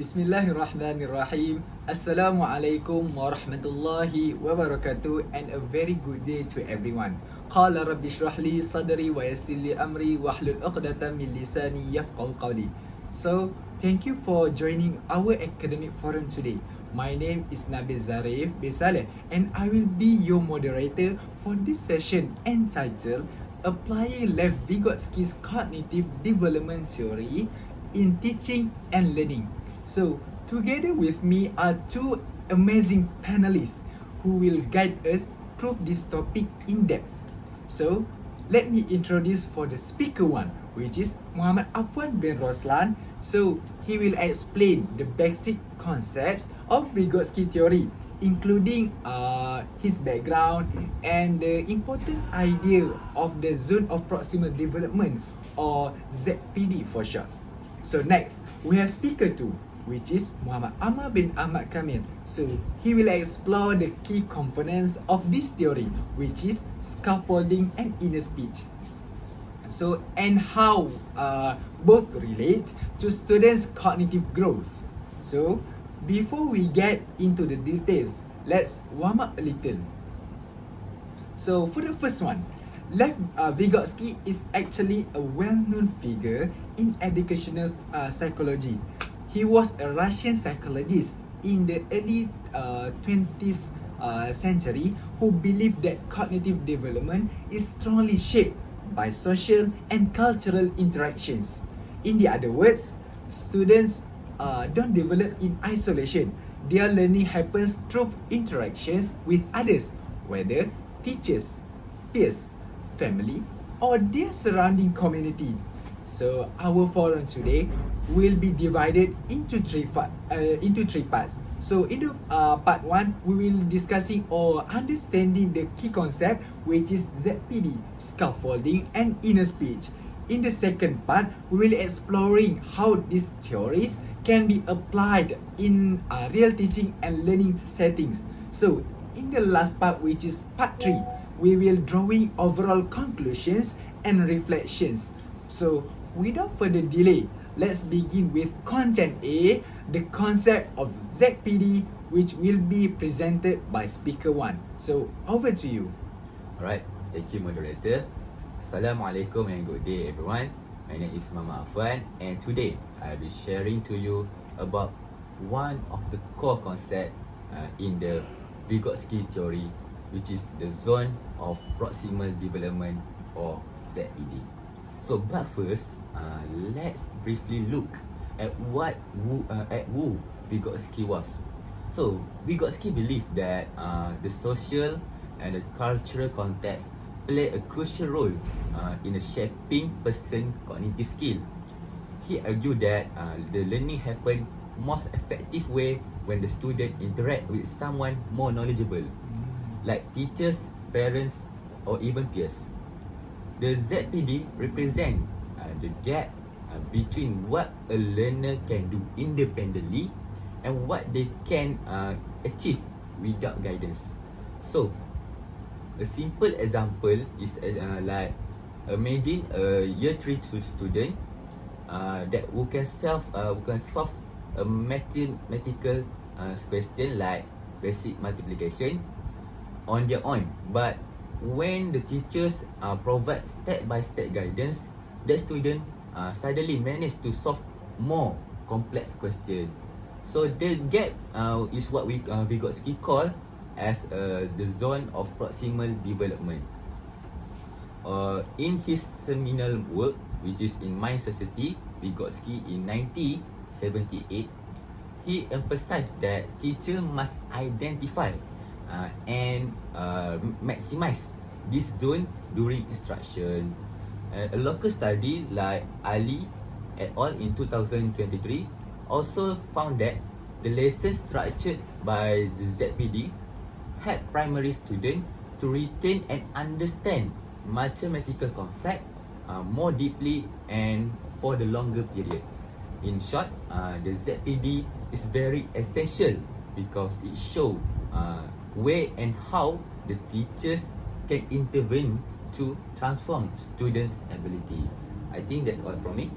Bismillahirrahmanirrahim. Assalamualaikum warahmatullahi wabarakatuh, and a very good day to everyone. Qala rabbi shrah li sadri wa yassir li amri wahlul 'uqdatam min lisani yafqahu qawli. So, thank you for joining our academic forum today. My name is Nabil Besale, and I will be your moderator for this session entitled Applying Lev Vygotsky's Cognitive Development Theory in Teaching and Learning. So, together with me are two amazing panelists who will guide us through this topic in depth. So, let me introduce for the speaker one, which is Muhammad Afwan bin Roslan. So, he will explain the basic concepts of Vygotsky theory, including his background and the important idea of the zone of proximal development, or ZPD for short. So next, we have speaker 2, which is Muhammad Ammar bin Ahmad Kamil. So he will explore the key components of this theory, which is scaffolding and inner speech. So, and how both relate to students' cognitive growth. So, before we get into the details, let's warm up a little. So, for the first one, Lev Vygotsky is actually a well-known figure in educational psychology. He was a Russian psychologist in the early 20th century who believed that cognitive development is strongly shaped by social and cultural interactions. In the other words, students don't develop in isolation. Their learning happens through interactions with others, whether teachers, peers, family, or their surrounding community. So our forum today will be divided into three parts. So in the part 1, we will discussing or understanding the key concept, which is ZPD, scaffolding and inner speech. In the second part, we will exploring how these theories can be applied in real teaching and learning settings. So in the last part, which is part 3, we will drawing overall conclusions and reflections. So without further delay, let's begin with content A, the concept of ZPD, which will be presented by speaker 1. So over to you. Alright, thank you moderator. Assalamualaikum and good day everyone. My name is Muhammad Afwan, and today I'll be sharing to you about one of the core concepts in the Vygotsky theory, which is the zone of proximal development, or ZPD. So, but first, let's briefly look at who Vygotsky was. So, Vygotsky believed that the social and the cultural context play a crucial role in shaping person cognitive skill. He argued that the learning happen most effective way when the student interact with someone more knowledgeable, like teachers, parents, or even peers. The ZPD represent the gap between what a learner can do independently and what they can achieve without guidance. So, a simple example is like imagine a year 3 student that who can solve a mathematical question like basic multiplication on their own, but when the teachers provide step-by-step guidance, the student suddenly manage to solve more complex question. So the gap is what Vygotsky call as the zone of proximal development. In his seminal work, which is in Mind Society, Vygotsky in 1978, he emphasized that teacher must identify and maximize this zone during instruction. A local study like Ali et al. In 2023 also found that the lesson structured by the ZPD help primary students to retain and understand mathematical concept more deeply and for the longer period. In short, the ZPD is very essential because it shows where and how the teachers can intervene to transform students' ability. I think that's all from me.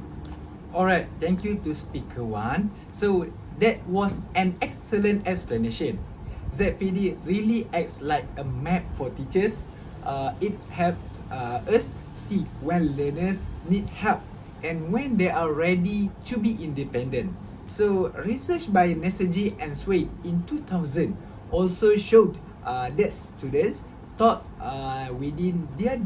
Alright, thank you to speaker 1. So That was an excellent explanation. ZPD really acts like a map for teachers. It helps us see when learners need help and when they are ready to be independent. So, research by Nesaji and Swade in 2000 also showed that students taught within their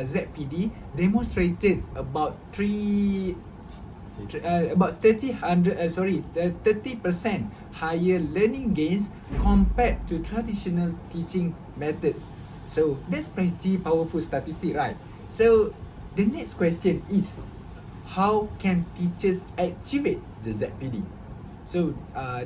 ZPD demonstrated about 30% higher learning gains compared to traditional teaching methods. So that's pretty powerful statistic, right? So the next question is, how can teachers activate the ZPD? So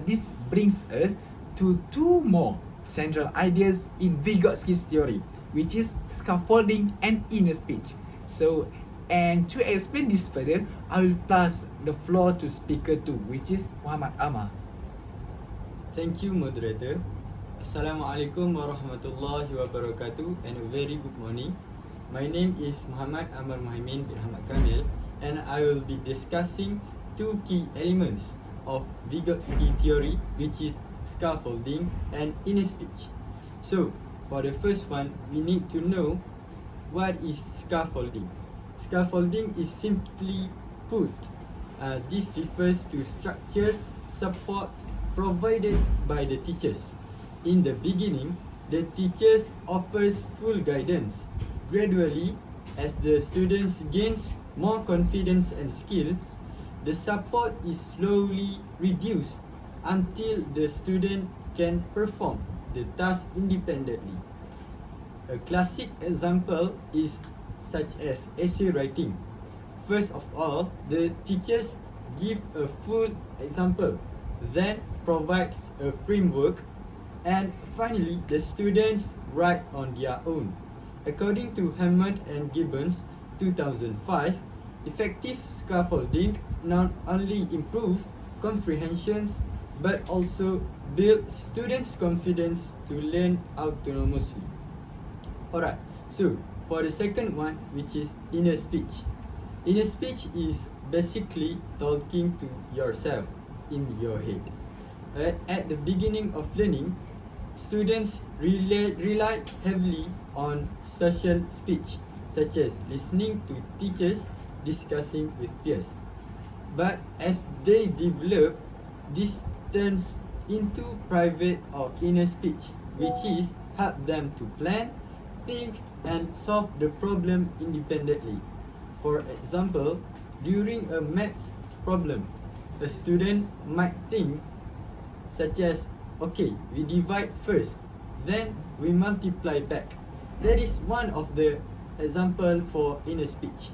this brings us to two more central ideas in Vygotsky's theory, which is scaffolding and inner speech. So, and to explain this further, I will pass the floor to speaker 2, which is Muhammad Ammar. Thank you, moderator. Assalamualaikum warahmatullahi wabarakatuh and a very good morning. My name is Muhammad Ammar Muhaimin bin Ahmad Kamil and I will be discussing two key elements of Vygotsky theory, which is scaffolding and inner speech. So, for the first one, we need to know what is scaffolding. Scaffolding is simply put, this refers to structures, support provided by the teachers. In the beginning, the teachers offers full guidance. Gradually, as the students gains more confidence and skills, the support is slowly reduced until the student can perform the task independently. A classic example is such as essay writing. First of all, the teachers give a full example, then provides a framework, and finally the students write on their own. According to Hammond and Gibbons 2005, effective scaffolding not only improve comprehensions but also build students' confidence to learn autonomously. Alright, so for the second one, which is inner speech. Inner speech is basically talking to yourself in your head. At the beginning of learning, students rely heavily on social speech, such as listening to teachers, discussing with peers. But as they develop, this turns into private or inner speech, which is help them to plan, think, and solve the problem independently. For example, during a maths problem, a student might think such as, okay, we divide first, then we multiply back. That is one of the example for inner speech.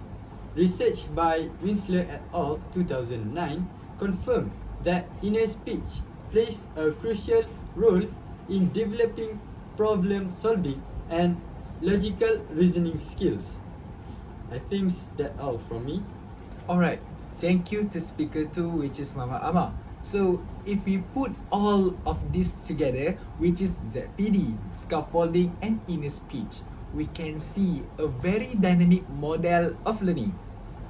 Research by Winsler et al. 2009 confirmed that inner speech plays a crucial role in developing problem solving and logical reasoning skills. I think that's all from me. Alright, thank you to speaker 2, which is Muhammad Ammar. So, if we put all of this together, which is ZPD, scaffolding and inner speech, we can see a very dynamic model of learning.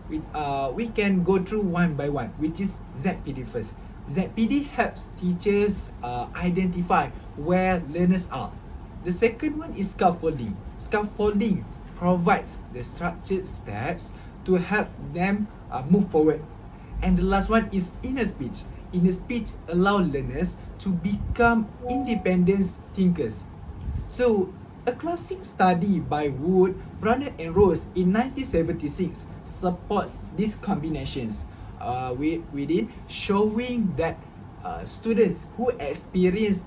We can go through one by one, which is ZPD first. ZPD helps teachers identify where learners are. The second one is scaffolding. Scaffolding provides the structured steps to help them move forward. And the last one is inner speech. Inner speech allows learners to become independent thinkers. So, a classic study by Wood, Brunner and Rose in 1976 supports these combinations within showing that students who experience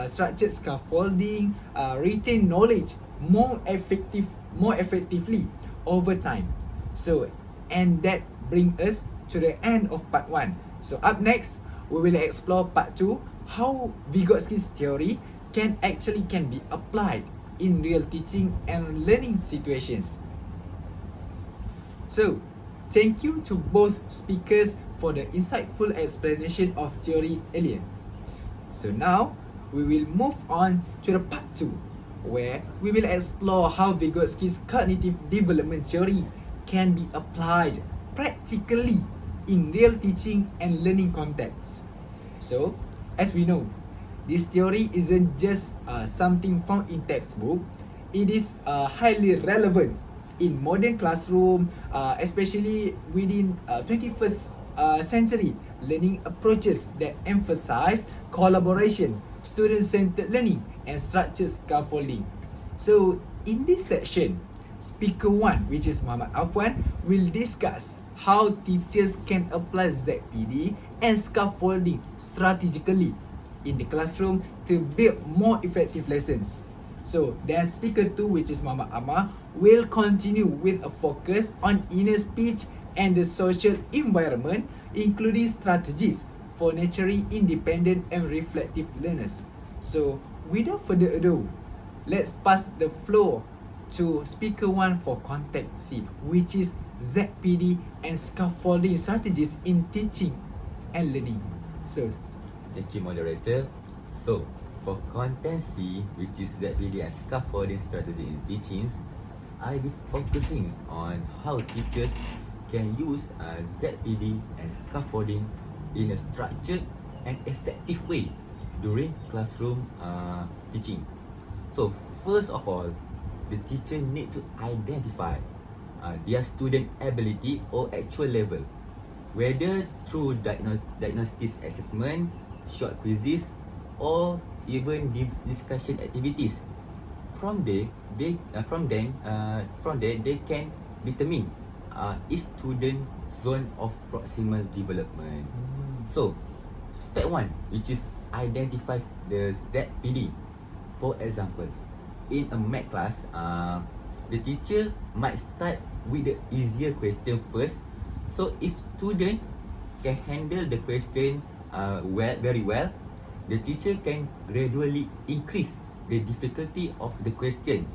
structured scaffolding retain knowledge more effectively over time. So, and that brings us to the end of part 1. So up next, we will explore part 2, how Vygotsky's theory can be applied in real teaching and learning situations. So, thank you to both speakers for the insightful explanation of theory earlier. So now, we will move on to the part 2, where we will explore how Vygotsky's cognitive development theory can be applied practically in real teaching and learning contexts. So, as we know, this theory isn't just something found in textbook. It is highly relevant in modern classroom, especially within 21st century learning approaches that emphasize collaboration, student-centered learning, and structured scaffolding. So in this section, speaker 1, which is Muhammad Afwan, will discuss how teachers can apply ZPD and scaffolding strategically in the classroom to build more effective lessons. So then speaker 2, which is Muhammad Ammar, will continue with a focus on inner speech and the social environment, including strategies for nurturing independent and reflective learners. So without further ado, let's pass the floor to speaker 1 for contact C, which is ZPD and scaffolding strategies in teaching and learning. So Thank you, moderator. So, for content C, which is ZPD and scaffolding strategy in teachings, I'll be focusing on how teachers can use ZPD and scaffolding in a structured and effective way during classroom teaching. So, first of all, the teacher need to identify their student ability or actual level, whether through diagnostic assessment, short quizzes, or even discussion activities. From there, they can determine each student zone of proximal development. So, step 1, which is identify the ZPD. For example, in a math class, the teacher might start with the easier question first. So, if student can handle the question very well, the teacher can gradually increase the difficulty of the question.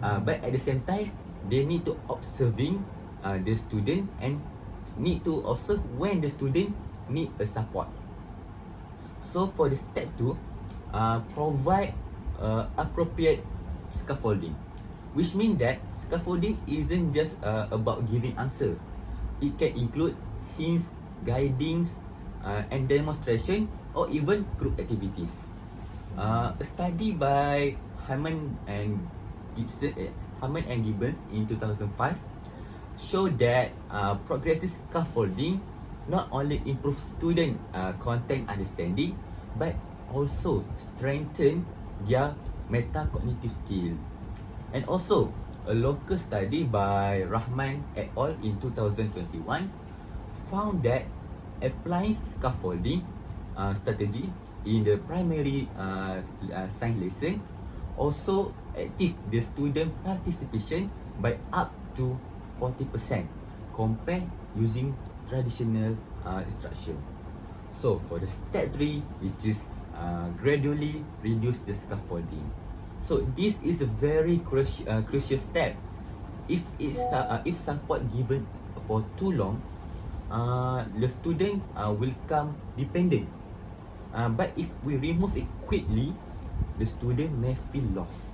But at the same time, they need to observing the student and need to observe when the student need a support. So for the step 2, provide appropriate scaffolding, which means that scaffolding isn't just about giving answer. It can include hints, guidings, and demonstration, or even group activities. A study by Hammond and Gibbons in 2005 showed that progressive scaffolding not only improves student content understanding, but also strengthen their metacognitive skill. And also, a local study by Rahman et al. In 2021 found that applying scaffolding strategy in the primary science lesson also active the student participation by up to 40% compared using traditional instruction. So for the step 3, which is gradually reduce the scaffolding. So this is a very crucial step. If support given for too long, the student will become dependent. But if we remove it quickly, the student may feel lost.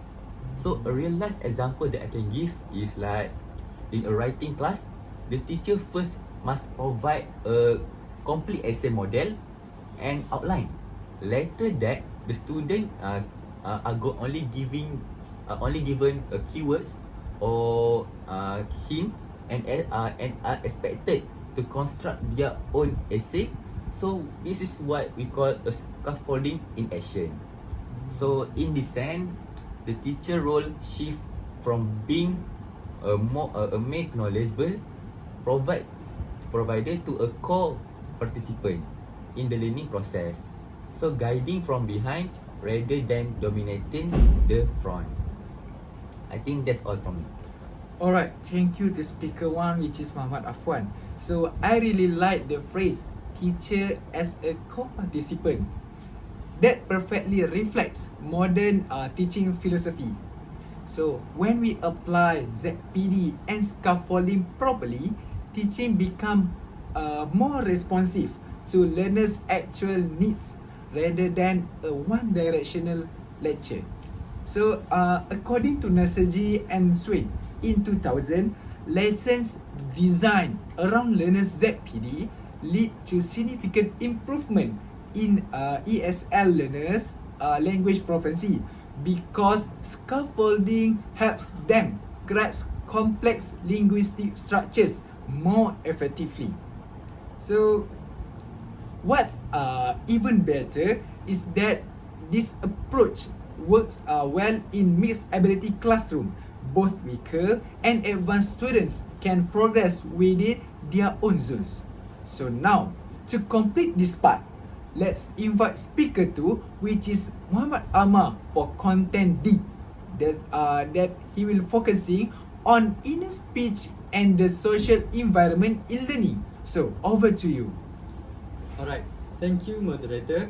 So a real life example that I can give is like in a writing class, the teacher first must provide a complete essay model and outline. Later that the student are only given keywords or hint and are expected to construct their own essay. So this is what we call a scaffolding in action. So in this sense, the teacher role shift from being a main knowledgeable provider to a core participant in the learning process. So guiding from behind rather than dominating the front. I think that's all from me. alright, thank you to speaker 1, which is Muhammad Afwan. So I really like the phrase teacher as a co-participant. That perfectly reflects modern teaching philosophy. So when we apply ZPD and scaffolding properly, teaching become more responsive to learners' actual needs rather than a one-directional lecture. So according to Nasaji and Swain in 2000, lessons designed around learners' ZPD lead to significant improvement in ESL learners language proficiency, because scaffolding helps them grasp complex linguistic structures more effectively. So what's even better is that this approach works well in mixed ability classroom. Both weaker and advanced students can progress within their own zones. So now, to complete this part, let's invite speaker 2, which is Muhammad Ammar, for content D. That he will focusing on inner speech and the social environment in learning. So over to you. Alright, thank you moderator.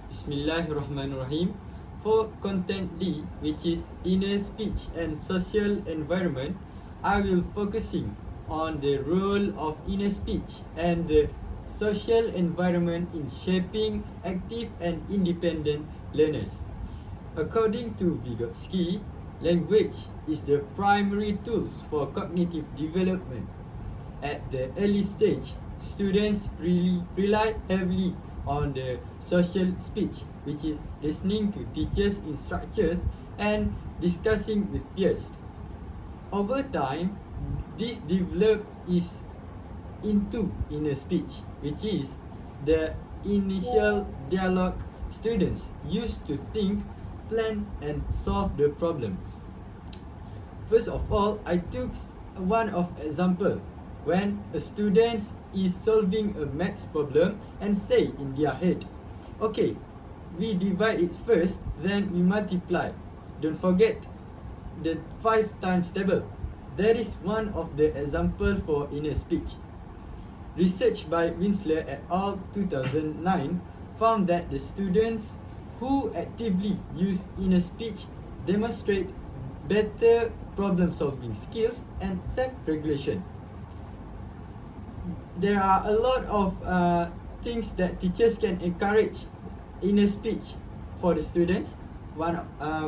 Bismillahirrahmanirrahim. For content D, which is inner speech and social environment, I will focusing on the role of inner speech and the social environment in shaping active and independent learners. According to Vygotsky, language is the primary tools for cognitive development. At the early stage, students really rely heavily on the social speech, which is listening to teachers' instructions and discussing with peers. Over time, this develop is into inner speech, which is the initial dialogue students use to think, plan and solve the problems. First of all, I took one of example when a student is solving a maths problem and say in their head, okay, we divide it first, then we multiply. Don't forget the 5 times table. That is one of the example for inner speech. Research by Winsler et al. 2009 found that the students who actively use inner speech demonstrate better problem solving skills and self-regulation. There are a lot of things that teachers can encourage inner speech for the students.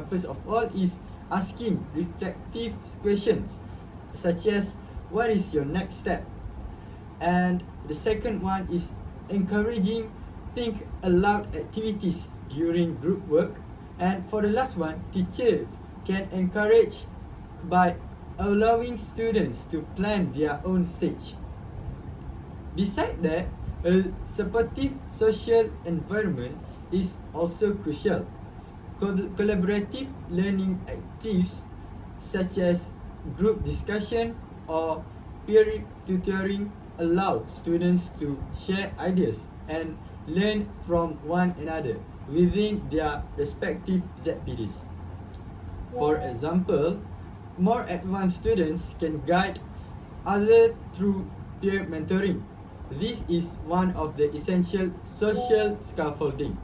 First of all is asking reflective questions such as what is your next step, and the second one is encouraging think aloud activities during group work, and for the last one, teachers can encourage by allowing students to plan their own stage. Besides that, a supportive social environment is also crucial. Collaborative learning activities such as group discussion or peer tutoring allow students to share ideas and learn from one another within their respective ZPDs. For example, more advanced students can guide others through peer mentoring. This is one of the essential social scaffolding.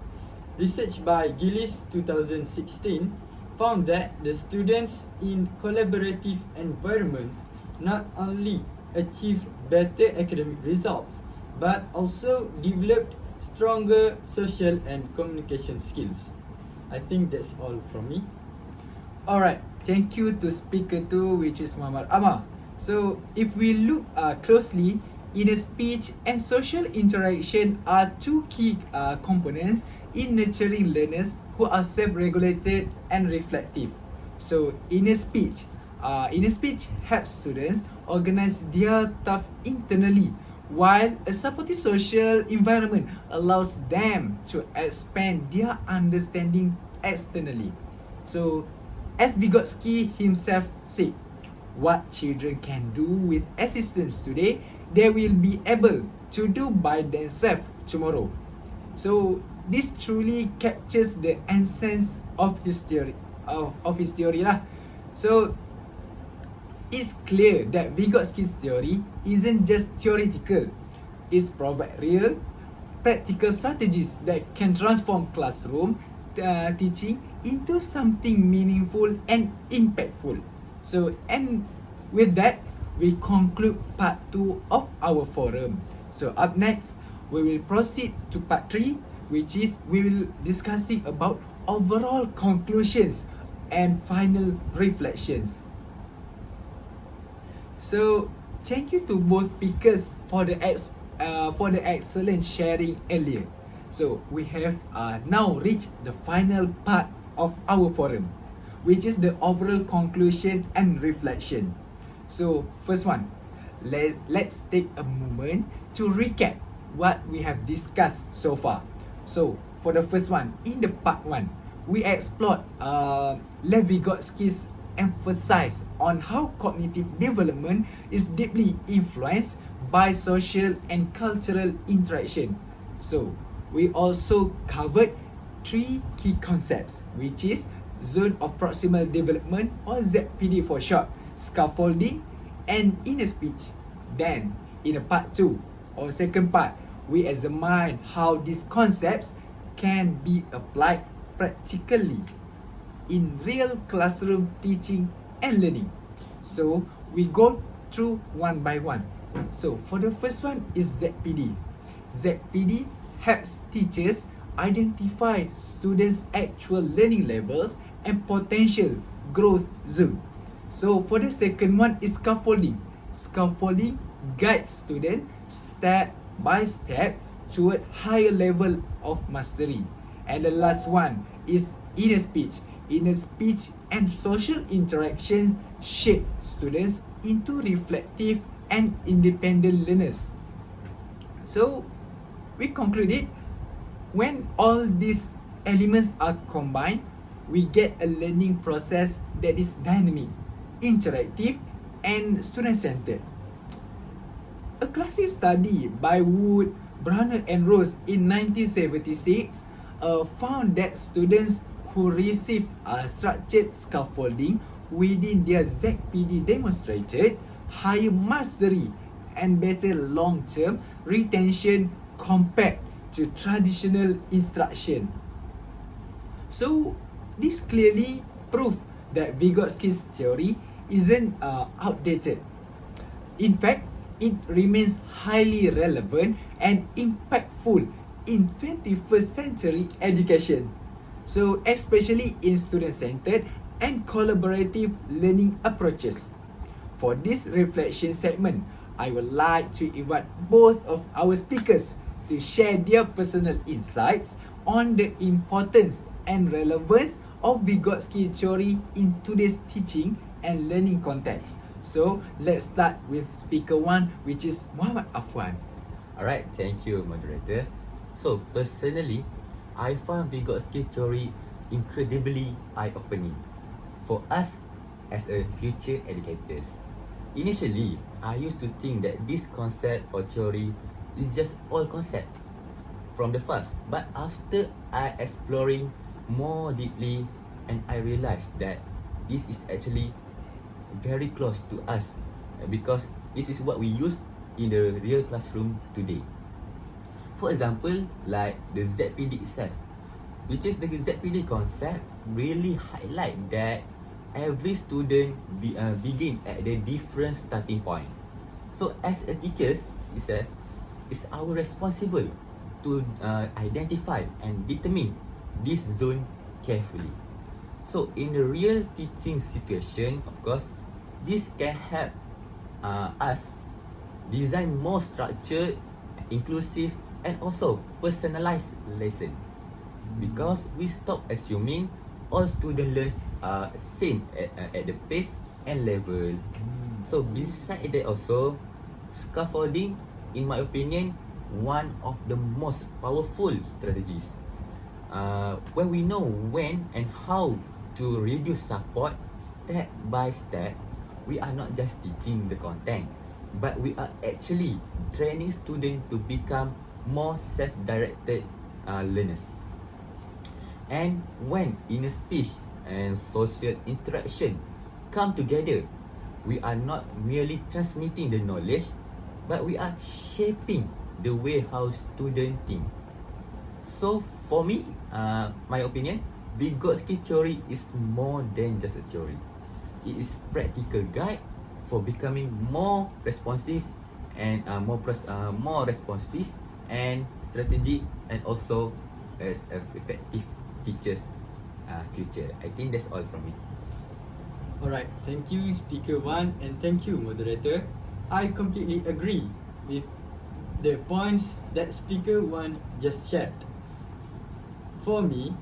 Research by Gillis 2016 found that the students in collaborative environments not only achieve better academic results but also developed stronger social and communication skills. I think that's all from me. Alright, thank you to speaker 2, which is Muhammad Ammar. So if we look closely, inner speech and social interaction are two key components in nurturing learners who are self-regulated and reflective. So inner speech helps students organize their thoughts internally, while a supportive social environment allows them to expand their understanding externally. So as Vygotsky himself said, what children can do with assistance today, they will be able to do by themselves tomorrow. So this truly captures the essence of his theory lah. So it's clear that Vygotsky's theory isn't just theoretical. It provides real, practical strategies that can transform classroom teaching into something meaningful and impactful. So, and with that, we conclude part 2 of our forum. So up next, we will proceed to part 3, which is we will discussing about overall conclusions and final reflections. So thank you to both speakers for the excellent sharing earlier. So we have now reached the final part of our forum, which is the overall conclusion and reflection. So first one, let's take a moment to recap what we have discussed so far. So for the first one, in the part 1, we explored Lev Vygotsky's emphasis on how cognitive development is deeply influenced by social and cultural interaction. So we also covered 3 key concepts, which is zone of proximal development, or ZPD for short, scaffolding, and inner speech. Then in the part 2 or second part, we examine how these concepts can be applied practically in real classroom teaching and learning. So we go through one by one. So for the first one is ZPD. ZPD helps teachers identify students' actual learning levels and potential growth zone. So for the second one is scaffolding. Scaffolding guides students step by step toward higher level of mastery. And the last one is inner speech. Inner speech and social interaction shape students into reflective and independent learners. So we concluded, when all these elements are combined, we get a learning process that is dynamic, interactive, and student-centered. A classic study by Wood, Brunner, and Rose in 1976 found that students who receive structured scaffolding within their ZPD demonstrated higher mastery and better long-term retention compared to traditional instruction. So this clearly proves that Vygotsky's theory isn't outdated. In fact, it remains highly relevant and impactful in 21st century education. So especially in student-centered and collaborative learning approaches. For this reflection segment, I would like to invite both of our speakers to share their personal insights on the importance and relevance of Vygotsky theory in today's teaching and learning context. So let's start with speaker 1, which is Muhammad Afwan. Alright, thank you, moderator. So personally, I found Vygotsky theory incredibly eye-opening for us as a future educators. Initially, I used to think that this concept or theory is just all concept from the first, but after I exploring more deeply, and I realized that this is actually very close to us because this is what we use in the real classroom today. For example, like the ZPD itself, which is the ZPD concept really highlight that every student begin at a different starting point. So as a teachers itself, it's our responsible to identify and determine this zone carefully. So in the real teaching situation, of course, this can help us design more structured, inclusive, and also personalized lesson, because we stop assuming all student learns are same at the pace and level. So beside that also, scaffolding, in my opinion, one of the most powerful strategies. When we know when and how to reduce support step by step, we are not just teaching the content, but we are actually training students to become more self-directed learners. And when inner speech and social interaction come together, we are not merely transmitting the knowledge, but we are shaping the way how students think. So for me, my opinion, Vygotsky theory is more than just a theory. It is practical guide for becoming more responsive and more responsive and strategic, and also as effective teachers future. I think that's all from me. Alright, thank you speaker 1 and thank you moderator. I completely agree with the points that speaker 1 just shared. For me,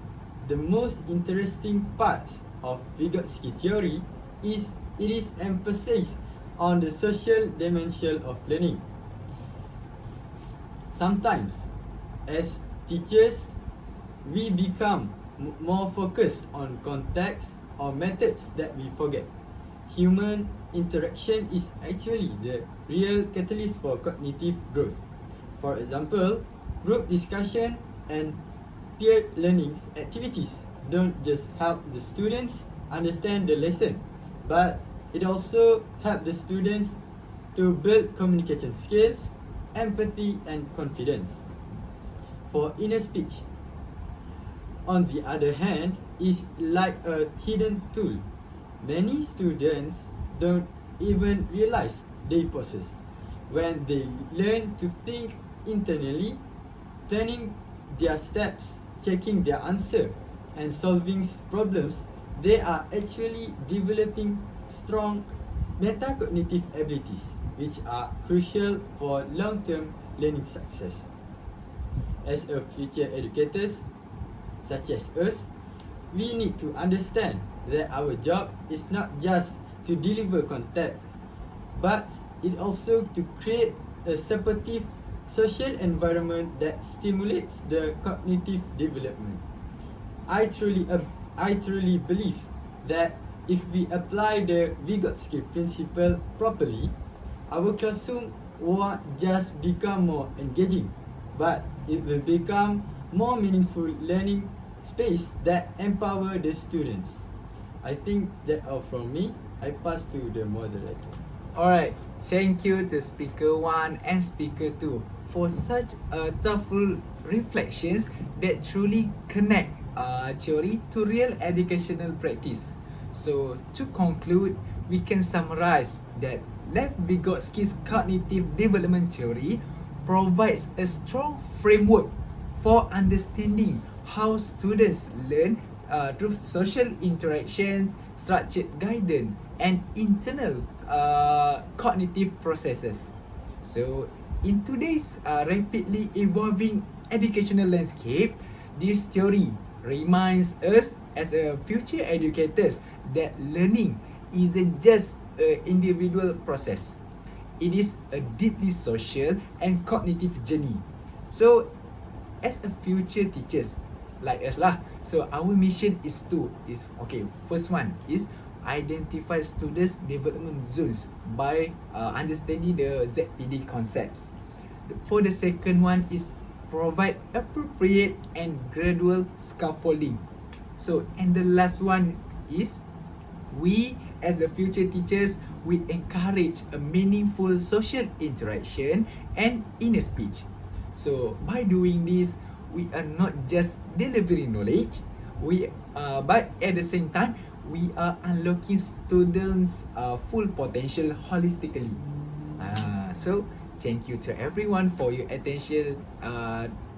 the most interesting parts of Vygotsky theory is it is emphasis on the social dimension of learning. Sometimes, as teachers, we become more focused on context or methods that we forget. Human interaction is actually the real catalyst for cognitive growth. For example, group discussion and peer learning activities don't just help the students understand the lesson, but it also help the students to build communication skills, empathy, and confidence. For inner speech, on the other hand, is like a hidden tool. Many students don't even realize they possess. When they learn to think internally, planning their steps, checking their answer, and solving problems, they are actually developing strong metacognitive abilities, which are crucial for long-term learning success. As a future educators, such as us, we need to understand that our job is not just to deliver content, but it also to create a supportive social environment that stimulates the cognitive development. I truly believe that if we apply the Vygotsky principle properly, our classroom won't just become more engaging, but it will become more meaningful learning space that empower the students. I think that all from me. I pass to the moderator. Alright, thank you to speaker 1 and speaker 2 for such thoughtful reflections that truly connect theory to real educational practice. So to conclude, we can summarize that Lev Vygotsky's cognitive development theory provides a strong framework for understanding how students learn through social interaction, structured guidance, and internal cognitive processes. So, in today's rapidly evolving educational landscape, this theory reminds us as a future educators that learning isn't just an individual process. It is a deeply social and cognitive journey. So, as a future teachers like us lah, so our mission is first one is identify students' development zones by understanding the ZPD concepts. For the second one is provide appropriate and gradual scaffolding. So, and the last one is we as the future teachers, we encourage a meaningful social interaction and inner speech. So by doing this, we are not just delivering knowledge, but at the same time, we are unlocking students' full potential holistically. So thank you to everyone for your attention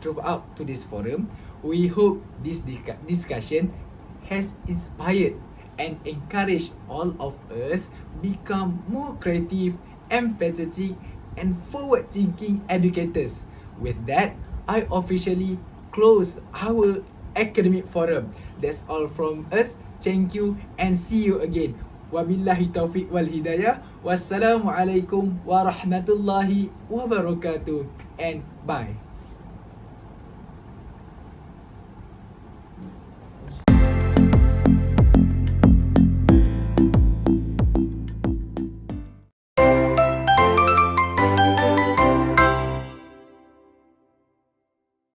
throughout to this forum. We hope this discussion has inspired and encouraged all of us become more creative, empathetic, and forward-thinking educators. With that, I officially close our academic forum. That's all from us. Thank you and see you again. Wabillahi taufiq wal hidayah. Wassalamualaikum warahmatullahi wabarakatuh. And bye.